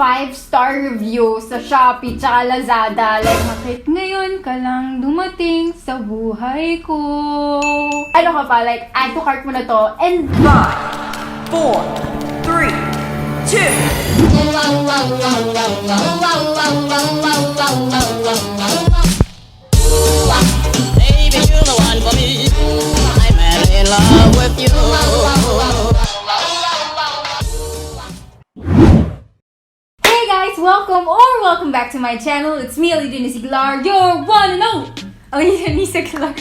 5-star review sa Shopee tsaka Lazada. Like, bakit ngayon ka lang dumating sa buhay ko? Ano ka pa? Like, add to cart mo na to. And 5, 4, 3, 2. Baby, you're the one for me. I'm in love with you. hey guys, welcome back to my channel. It's me, Alia Denise, Aguilar, your one and only Alia Denise, Aguilar.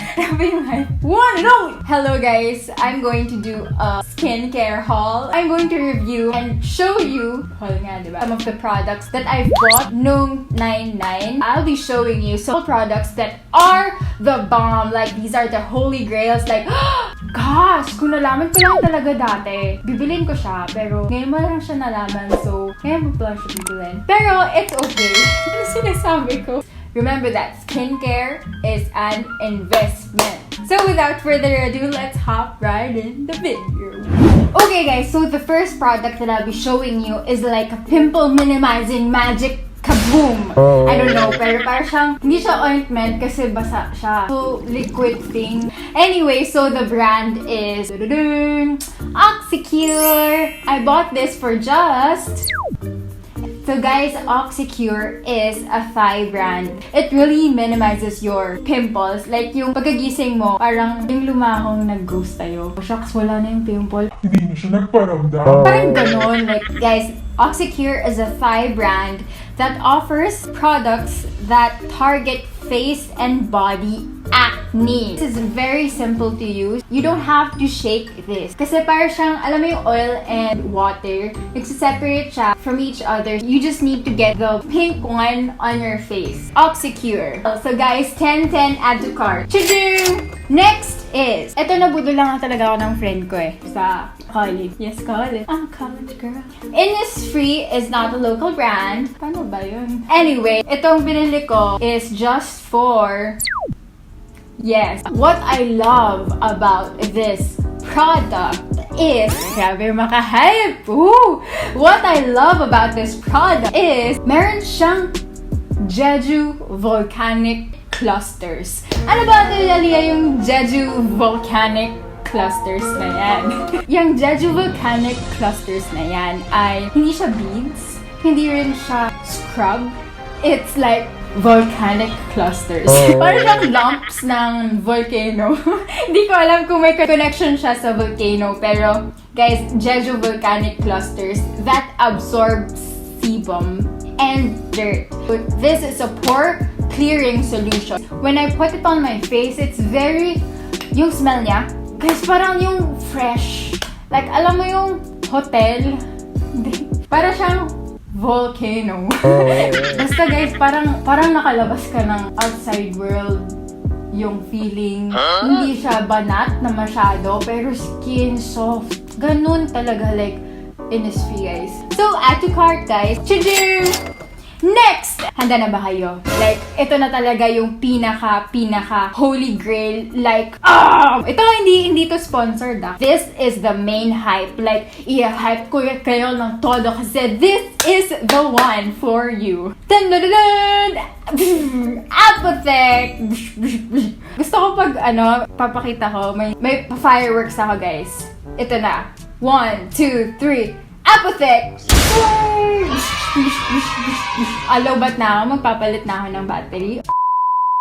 One and only. Hello guys, I'm going to do a skincare haul. I'm going to review and show you some of the products that I've bought nung 9-9. I'll be showing you some products that are the bomb. Like, these are the holy grails. Like, gosh, kung nalaman ko lang talaga dati, bibilin ko siya. Pero ngayon mo lang siya nalaman. So, ngayon mo lang siya bibilin. Pero, it's okay. Ano sinasabi ko? Remember that skincare is an investment. So without further ado, let's hop right in the video. Okay guys, so the first product that I'll be showing you is like a pimple minimizing magic kaboom. I don't know, pero parang siyang, hindi siya ointment kasi basa siya. So, liquid thing. Anyway, so the brand is Oxycure. I bought this for just... So guys, Oxycure is a Thai brand. It really minimizes your pimples. Like yung pagkagising mo, parang yung lumahong nag-ghost tayo. Shucks, wala na yung pimple. Hindi na siya nagparamdam. Parang ganon. Like guys, Oxycure is a Thai brand that offers products that target face and body acne. This is very simple to use. You don't have to shake this. Kasi parang siyang, alam mo yung oil and water, nagsiseparate siya from each other. You just need to get the pink one on your face. Oxycure. So guys, 10-10 add to cart. Choo-choo! Next is, eto nabudol lang talaga ako ng friend ko sa college. Yes, college. I'm a college girl. Innisfree is not a local brand. Paano ba yun? Anyway, itong binili ko is just for... Yes. What I love about this product is... Grabe, makahype! Ooh! What I love about this product is meron siyang Jeju volcanic clusters. Ano ba Alia yung Jeju volcanic clusters na yan? Yung Jeju volcanic clusters na yan ay hindi siya beads, hindi rin siya scrub. It's like volcanic clusters. Parang siyang lumps ng volcano. Hindi ko alam kung may connection siya sa volcano. Pero, guys, Jeju volcanic clusters that absorbs sebum and dirt. This is a pore clearing solution. When I put it on my face, it's very... Yung smell niya, guys, parang yung fresh. Like, alam mo yung hotel? Parang siyang volcano. Basta guys, parang nakalabas ka ng outside world yung feeling. Hindi siya banat na masyado, pero skin soft. Ganun talaga, like, Innisfree guys. So, add to cart guys. Choo-choo! Next! Handa na ba kayo? Like, ito na talaga yung pinaka holy grail. Like, ito hindi to sponsored This is the main hype. Like, i-hype ko kayo ng todo kasi this is the one for you. Dun-dun-dun-dun! Apothec! Gusto ko pag, papakita ko, may fireworks ako guys. Ito na. 1, 2, 3. Apothec! Alobat na ako, magpapalit na ako ng battery.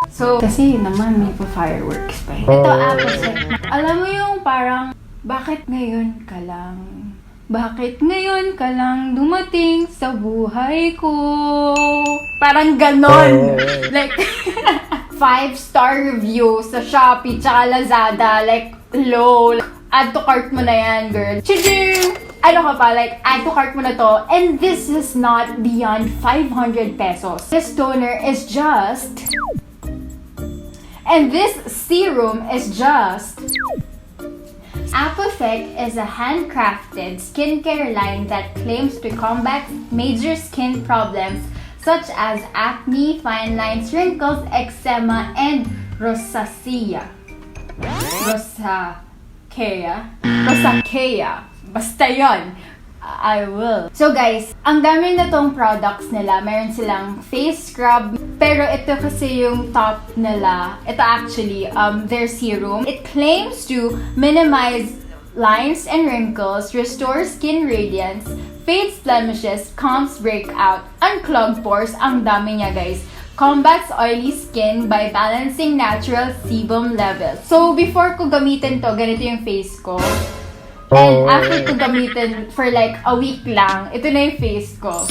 So, kasi naman may pa-fireworks pa. Ito, Apothec. Alam mo yung parang, bakit ngayon ka lang? Bakit ngayon ka lang dumating sa buhay ko? Parang ganon. Like, 5-star review sa Shopee tsaka Lazada. Like, low. Add to cart mo na yan, girl. Choo-choo! Ano ka pa? Like, add to cart mo na to. And this is not beyond 500 pesos. This toner is just... And this serum is just... Apothec is a handcrafted skincare line that claims to combat major skin problems such as acne, fine lines, wrinkles, eczema, and rosacea. Rosacea. Basta yon. I will. So guys, ang dami na tong products nila. Meron silang face scrub, pero ito kasi yung top nila. Ito actually, their serum. It claims to minimize lines and wrinkles, restore skin radiance, fades blemishes, calms breakout, unclog pores. Ang dami niya guys. Combats oily skin by balancing natural sebum levels. So before ko gamitin to, ganito yung face ko. And after ko gamitin for like a week lang, ito na yung face ko.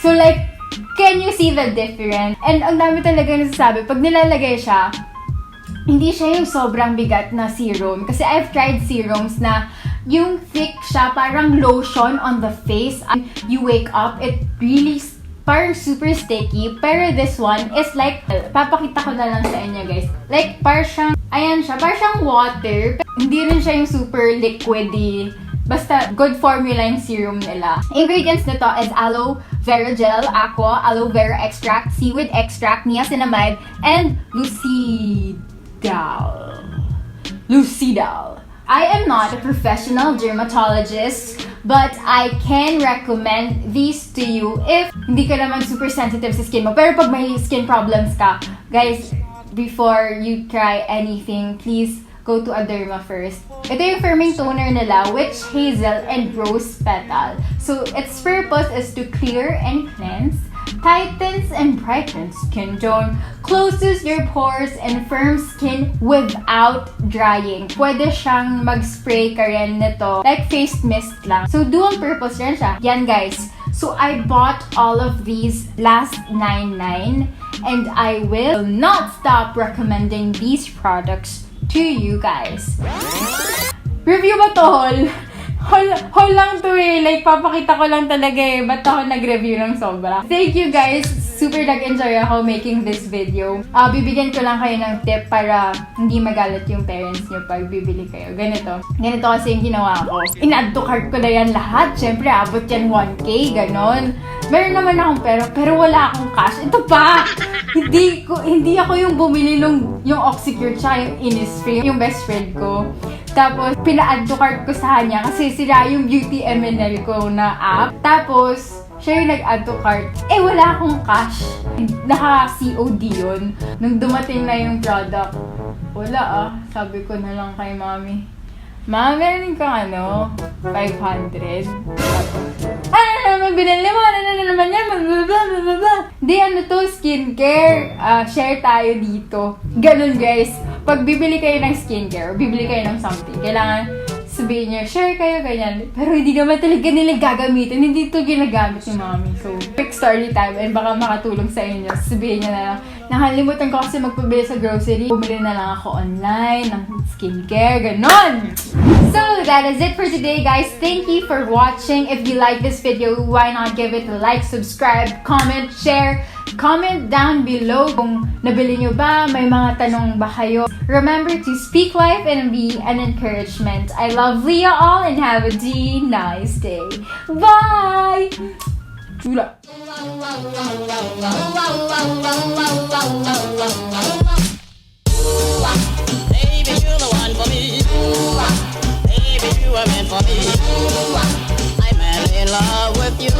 So like, can you see the difference? And ang dami talaga nasasabi, pag nilalagay siya, hindi siya yung sobrang bigat na serum. Kasi I've tried serums na yung thick siya, parang lotion on the face. You wake up, it really parang super sticky. Pero this one is like, papakita ko na lang sa inyo guys. Like, parang siyang, ayan siya, parang siyang water. Hindi rin siya yung super liquidy. Basta, good formula yung serum nila. Ingredients nito is aloe vera gel, aqua, aloe vera extract, seaweed extract, niacinamide, and lucidal. I am not a professional dermatologist, but I can recommend these to you if hindi ka naman super sensitive sa skin mo. Pero pag may skin problems ka, guys, before you try anything, please go to a derma first. Ito yung firming toner nila, witch hazel and rose petal. So its purpose is to clear and cleanse, tightens and brightens skin tone, closes your pores, and firms skin without drying. Pwede siyang mag-spray ka rin nito, like face mist lang. So dual purpose rin siya. Yan guys. So I bought all of these last 9/9 and I will not stop recommending these products to you guys. Review ba to, Hol? Hol lang to eh. Like, papakita ko lang talaga eh. Ba't ako nag-review ng sobra? Thank you guys. Super nag-enjoy ako making this video. Bibigyan ko lang kayo ng tip para hindi magalit yung parents nyo pag bibili kayo. Ganito kasi yung ginawa ko. In-add to cart ko na yan lahat. Siyempre, abot yan 1K, ganon. Meron naman akong pera, pero wala akong cash. Ito pa! Hindi ako yung bumili yung Oxycure tsaka yung Innisfree, yung best friend ko. Tapos, pina-add to cart ko sa kanya kasi sila yung beauty MNL ko na app. Tapos, siya yung nag-add to cart. Wala akong cash. Naka-COD yun. Nung dumating na yung product, wala sabi ko na lang kay mami, Ma, meron kang 500. Ano naman binili mo? Ano naman yan? Di skincare. Share tayo dito. Ganun guys. Pag bibili kayo ng skincare, bibili kayo ng something, kailangan sabihin niyo, share kayo, ganyan. Pero hindi naman talaga nila gagamitin. Hindi ito ginagamit ni mami. So, quick story time and baka makatulong sa inyo. Sabihin niyo na lang, nakalimutan ko kasi magpabili sa grocery. Bumili na lang ako online ng skincare, ganon! So, that is it for today, guys. Thank you for watching. If you like this video, why not give it a like, subscribe, comment, share. Comment down below kung nabili nyo ba, may mga tanong ba kayo. Remember to speak life and be an encouragement. I love Leah all and have a nice day. Bye! Chula. Baby, you're the one for me. Baby, you are meant for me. I'm in love with you.